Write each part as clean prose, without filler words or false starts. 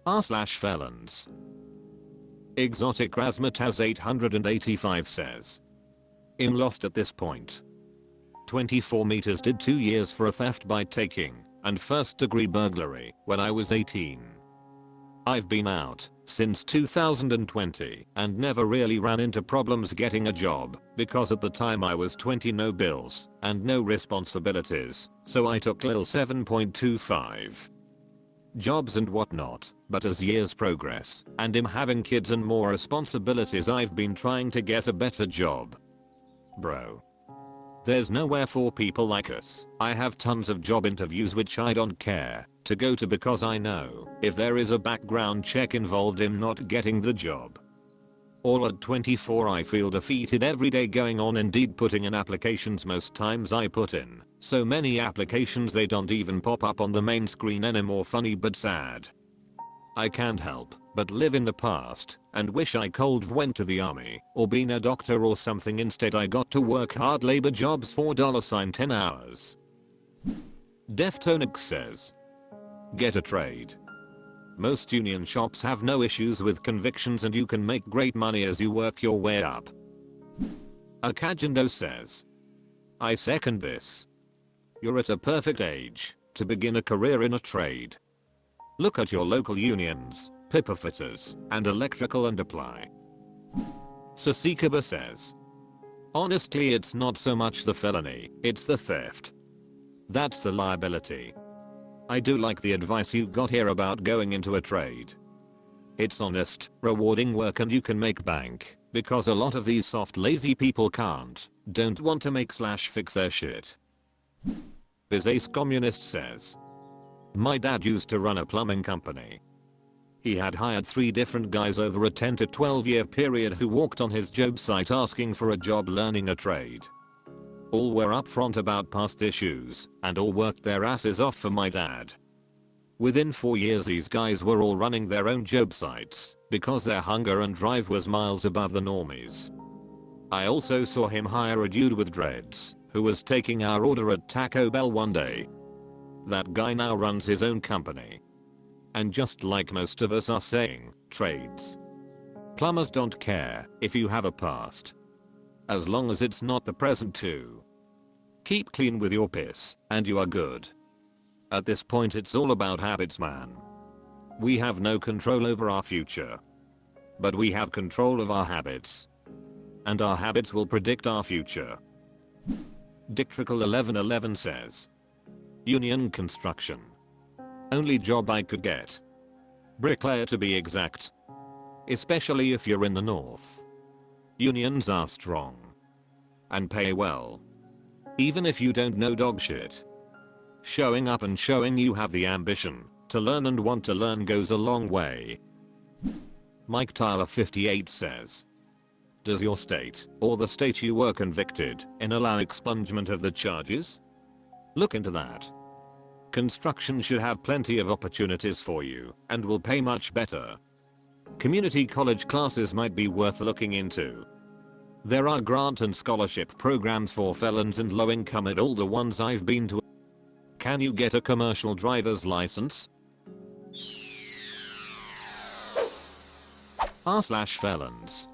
r/felons. Exotic Razmataz 885 says. I'm lost at this point. 24 meters did 2 years for a theft by taking and first degree burglary when I was 18. I've been out since 2020 and never really ran into problems getting a job because at the time I was 20, no bills and no responsibilities, so I took lil 7.25 jobs and whatnot, but as years progress and I'm having kids and more responsibilities, I've been trying to get a better job. Bro, there's nowhere for people like us. I have tons of job interviews which I don't care to go to because I know if there is a background check involved in not getting the job. All at 24 I feel defeated every day going on Indeed putting in applications. Most times I put in so many applications they don't even pop up on the main screen anymore. Funny but sad. I can't help but live in the past and wish I cold went to the army or been a doctor or something. Instead I got to work hard labor jobs for $10 hours. Deftonix says. Get a trade. Most union shops have no issues with convictions and you can make great money as you work your way up. Akajando says. I second this. You're at a perfect age to begin a career in a trade. Look at your local unions, pipa fitters, and electrical and apply. Sasikaba says. Honestly it's not so much the felony, it's the theft. That's the liability. I do like the advice you got here about going into a trade. It's honest, rewarding work and you can make bank, because a lot of these soft lazy people don't want to make/fix their shit. Bizace Communist says. My dad used to run a plumbing company. He had hired 3 different guys over a 10 to 12 year period who walked on his job site asking for a job learning a trade. All were upfront about past issues and all worked their asses off for my dad. Within 4 years these guys were all running their own job sites because their hunger and drive was miles above the normies. I also saw him hire a dude with dreads who was taking our order at Taco Bell one day. That guy now runs his own company. And just like most of us are saying, trades. Plumbers don't care if you have a past. As long as it's not the present too. Keep clean with your piss and you are good. At this point it's all about habits, man. We have no control over our future. But we have control of our habits. And our habits will predict our future. Dictrical 1111 says. Union construction. Only job I could get. Bricklayer to be exact. Especially if you're in the north. Unions are strong. And pay well. Even if you don't know dog shit. Showing up and showing you have the ambition to learn and want to learn goes a long way. Mike Tyler 58 says. Does your state or the state you were convicted in allow expungement of the charges? Look into that. Construction should have plenty of opportunities for you and will pay much better. Community college classes might be worth looking into. There are grant and scholarship programs for felons and low income at all the ones I've been to. Can you get a commercial driver's license? r/felons.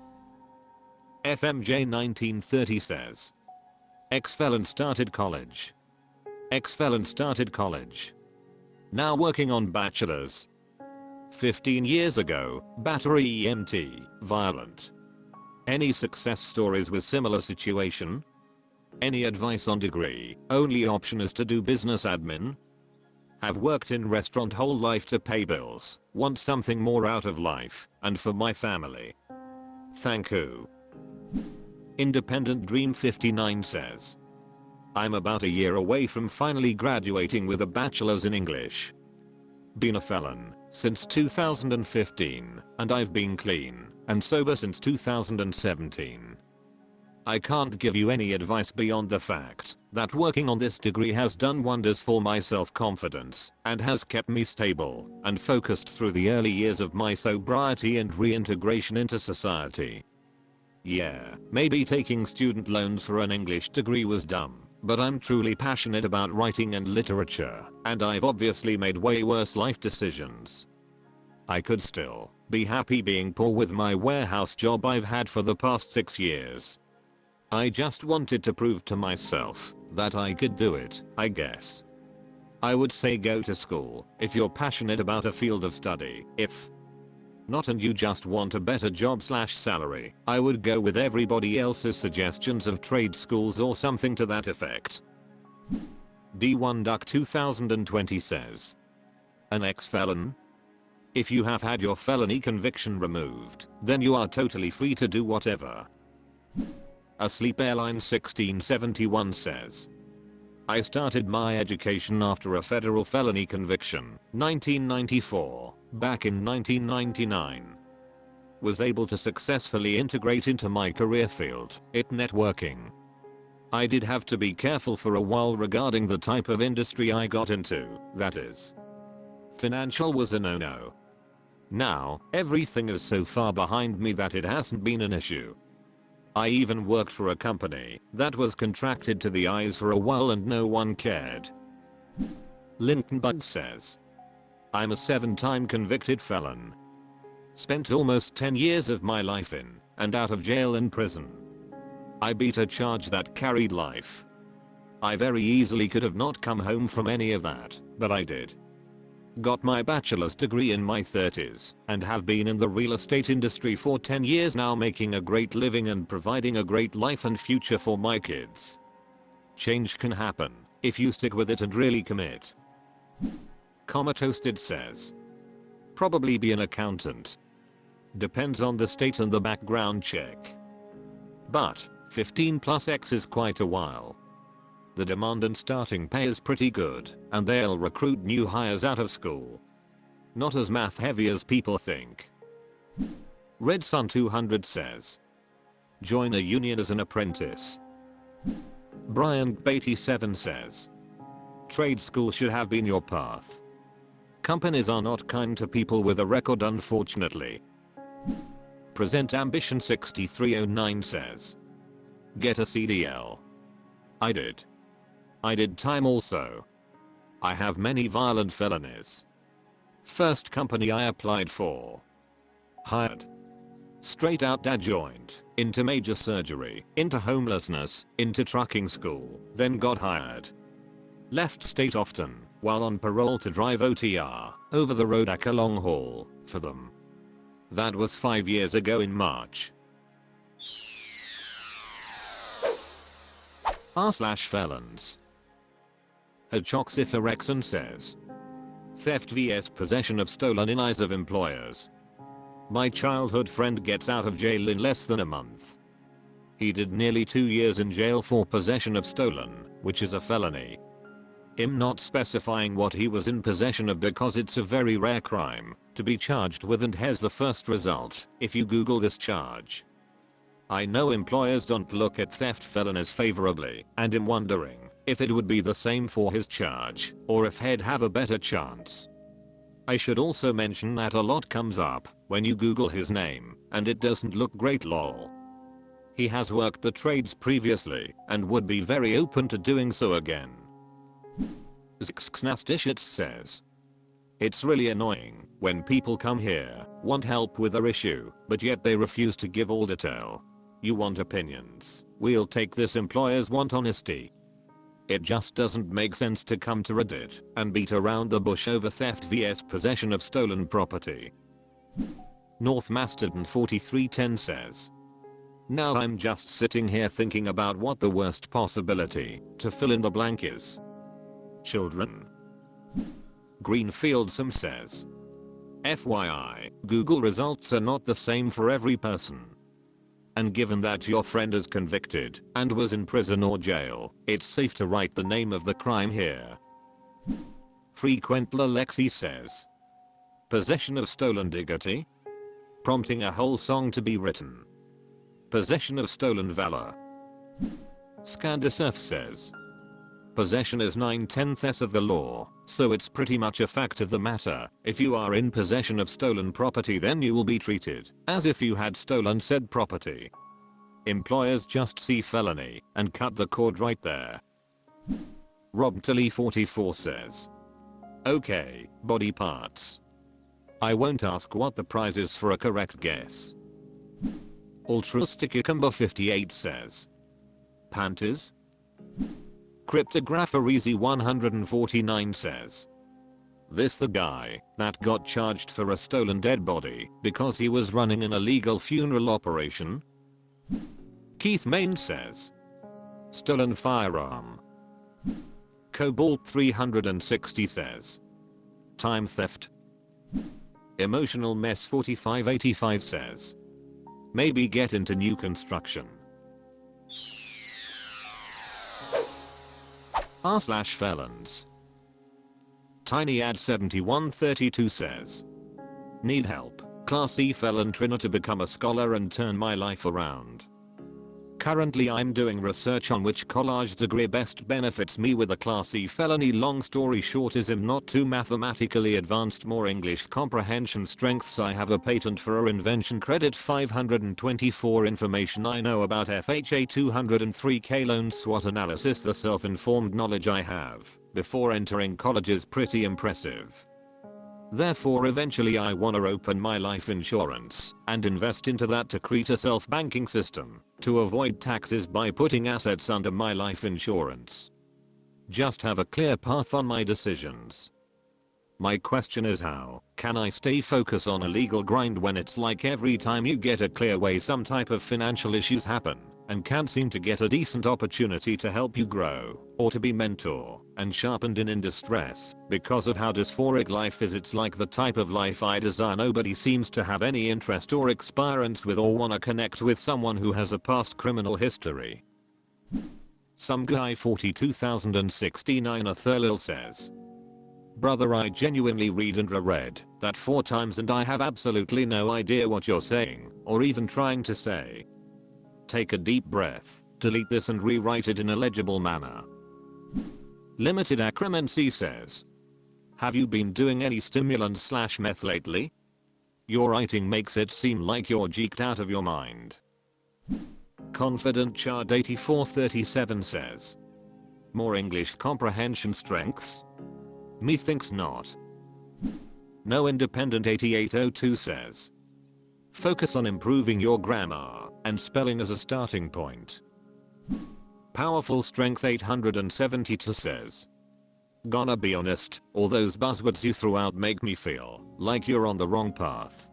FMJ 1930 says. Ex-felon started college. Ex-felon started college. Now working on bachelor's. 15 years ago, battery EMT, violent. Any success stories with similar situation? Any advice on degree? Only option is to do business admin. Have worked in restaurant whole life to pay bills. Want something more out of life and for my family. Thank you. Independent Dream 59 says. I'm about a year away from finally graduating with a bachelor's in English. Been a felon since 2015 and I've been clean and sober since 2017. I can't give you any advice beyond the fact that working on this degree has done wonders for my self-confidence and has kept me stable and focused through the early years of my sobriety and reintegration into society. Yeah, maybe taking student loans for an English degree was dumb, but I'm truly passionate about writing and literature, and I've obviously made way worse life decisions. I could still be happy being poor with my warehouse job I've had for the past 6 years. I just wanted to prove to myself that I could do it, I guess. I would say go to school if you're passionate about a field of study. If not and you just want a better job/salary, I would go with everybody else's suggestions of trade schools or something to that effect. D1 Duck 2020 says, an ex-felon? If you have had your felony conviction removed, then you are totally free to do whatever. Asleep Airline 1671 says, I started my education after a federal felony conviction, 1994, back in 1999. Was able to successfully integrate into my career field, networking. I did have to be careful for a while regarding the type of industry I got into, that is. Financial was a no-no. Now, everything is so far behind me that it hasn't been an issue. I even worked for a company that was contracted to the eyes for a while and no one cared. Lincoln Bug says, I'm a 7-time convicted felon. Spent almost 10 years of my life in and out of jail and prison. I beat a charge that carried life. I very easily could have not come home from any of that, but I did. Got my bachelor's degree in my 30s and have been in the real estate industry for 10 years now, making a great living and providing a great life and future for my kids. Change can happen if you stick with it and really commit. Comma Toasted says, probably be an accountant. Depends on the state and the background check. But 15+X is quite a while. The demand and starting pay is pretty good, and they'll recruit new hires out of school. Not as math heavy as people think. Red Sun 200 says, join a union as an apprentice. Brian B87 says, trade school should have been your path. Companies are not kind to people with a record, unfortunately. Present Ambition 6309 says, get a CDL. I did time also. I have many violent felonies. First company I applied for. Hired. Straight out dad joint, into major surgery, into homelessness, into trucking school, then got hired. Left state often, while on parole to drive OTR, over the road a long haul, for them. That was 5 years ago in March. r/felons. Hedgehoxiferexon says, theft vs possession of stolen in eyes of employers. My childhood friend gets out of jail in less than a month. He did nearly 2 years in jail for possession of stolen, which is a felony. Him not specifying what he was in possession of because it's a very rare crime to be charged with, and here's the first result if you Google this charge. I know employers don't look at theft felonies favorably, and I'm wondering if it would be the same for his charge, or if he'd have a better chance. I should also mention that a lot comes up when you Google his name, and it doesn't look great lol. He has worked the trades previously, and would be very open to doing so again. Zxxnastishits says, it's really annoying when people come here, want help with their issue, but yet they refuse to give all detail. You want opinions, we'll take this. Employers want honesty. It just doesn't make sense to come to Reddit and beat around the bush over theft vs possession of stolen property. North Mastodon 4310 says, now I'm just sitting here thinking about what the worst possibility to fill in the blank is. Children. Greenfield Sim says, FYI, Google results are not the same for every person. And given that your friend is convicted and was in prison or jail, it's safe to write the name of the crime here. Frequentler Lexi says, possession of stolen dignity? Prompting a whole song to be written. Possession of stolen valor. Scandisurf says, possession is 9/10 of the law, so it's pretty much a fact of the matter. If you are in possession of stolen property, then you will be treated as if you had stolen said property. Employers just see felony and cut the cord right there. Rob Tilly 44 says, okay, body parts. I won't ask what the prize is for a correct guess. Ultra Stickicumber 58 says. Panties? Cryptographer Easy 149 says. This the guy that got charged for a stolen dead body because he was running an illegal funeral operation? Keith Main says. Stolen firearm. Cobalt 360 says. Time theft. Emotional Mess 4585 says. Maybe get into new construction. r/felons. Tiny Ad 7132 says. Need help. Class E felon trynna to become a scholar and turn my life around. Currently I'm doing research on which college degree best benefits me with a Class E felony. Long story short is I'm not too mathematically advanced, more English comprehension strengths. I have a patent for a invention, credit 524, information I know about FHA 203, Felons SWOT analysis. The self-informed knowledge I have before entering college is pretty impressive. Therefore eventually I wanna open my life insurance and invest into that to create a self-banking system to avoid taxes by putting assets under my life insurance. Just have a clear path on my decisions. My question is, how can I stay focused on a legal grind when it's like every time you get a clear way some type of financial issues happen and can't seem to get a decent opportunity to help you grow or to be mentor and sharpened in distress because of how dysphoric life is. It's like the type of life I desire nobody seems to have any interest or experience with or wanna connect with someone who has a past criminal history. Some guy 42069 a Thurlil says. Brother, I genuinely read and reread that 4 times and I have absolutely no idea what you're saying or even trying to say. Take a deep breath, delete this and rewrite it in a legible manner. Limited Acromancy says. Have you been doing any stimulant/meth lately? Your writing makes it seem like you're geeked out of your mind. Confident Chard 8437 says. More English comprehension strengths? Methinks not. No Independent 8802 says. Focus on improving your grammar and spelling as a starting point. Powerful Strength 872 says. Gonna be honest, all those buzzwords you threw out make me feel like you're on the wrong path.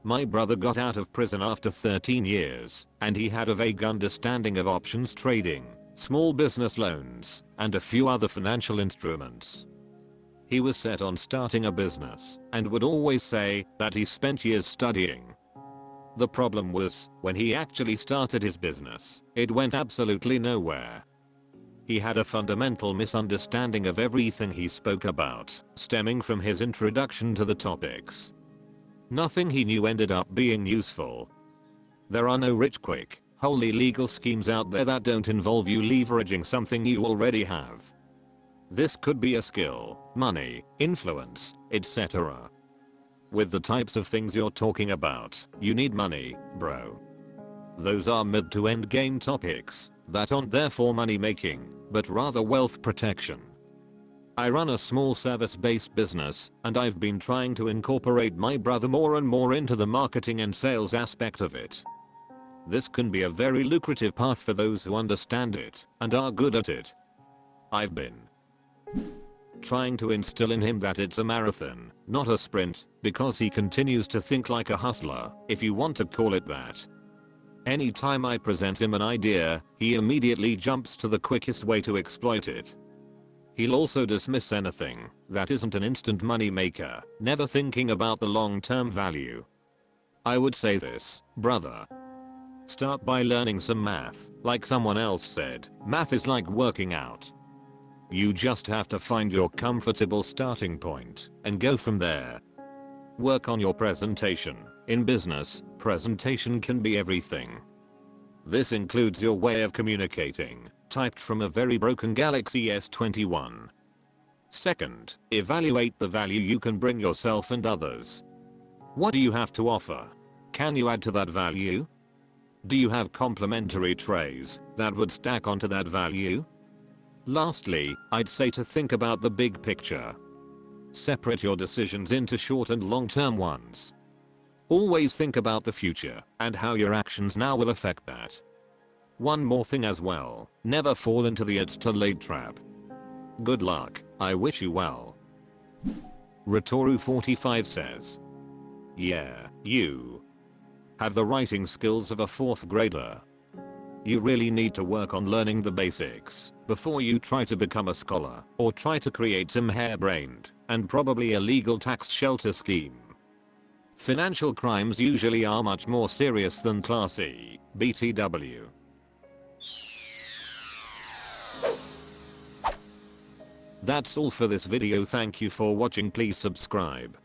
My brother got out of prison after 13 years and he had a vague understanding of options trading, small business loans, and a few other financial instruments. He was set on starting a business and would always say that he spent years studying. The problem was, when he actually started his business, it went absolutely nowhere. He had a fundamental misunderstanding of everything he spoke about, stemming from his introduction to the topics. Nothing he knew ended up being useful. There are no rich quick, wholly legal schemes out there that don't involve you leveraging something you already have. This could be a skill, money, influence, etc. With the types of things you're talking about, you need money, bro. Those are mid to end game topics that aren't there for money making, but rather wealth protection. I run a small service-based business, and I've been trying to incorporate my brother more and more into the marketing and sales aspect of it. This can be a very lucrative path for those who understand it and are good at it. I've been trying to instill in him that it's a marathon, not a sprint, because he continues to think like a hustler, if you want to call it that. Anytime I present him an idea, he immediately jumps to the quickest way to exploit it. He'll also dismiss anything that isn't an instant money maker, never thinking about the long-term value. I would say this, brother. Start by learning some math. Like someone else said, math is like working out. You just have to find your comfortable starting point and go from there. Work on your presentation. In business, presentation can be everything. This includes your way of communicating, typed from a very broken Galaxy S21. Second, evaluate the value you can bring yourself and others. What do you have to offer? Can you add to that value? Do you have complementary traits that would stack onto that value? Lastly, I'd say to think about the big picture. Separate your decisions into short and long-term ones. Always think about the future and how your actions now will affect that. One more thing as well, never fall into the it's too late trap. Good luck, I wish you well. Retoru45 says, yeah, you have the writing skills of a 4th grader. You really need to work on learning the basics before you try to become a scholar or try to create some harebrained and probably illegal tax shelter scheme. Financial crimes usually are much more serious than Class E, BTW. That's all for this video. Thank you for watching. Please subscribe.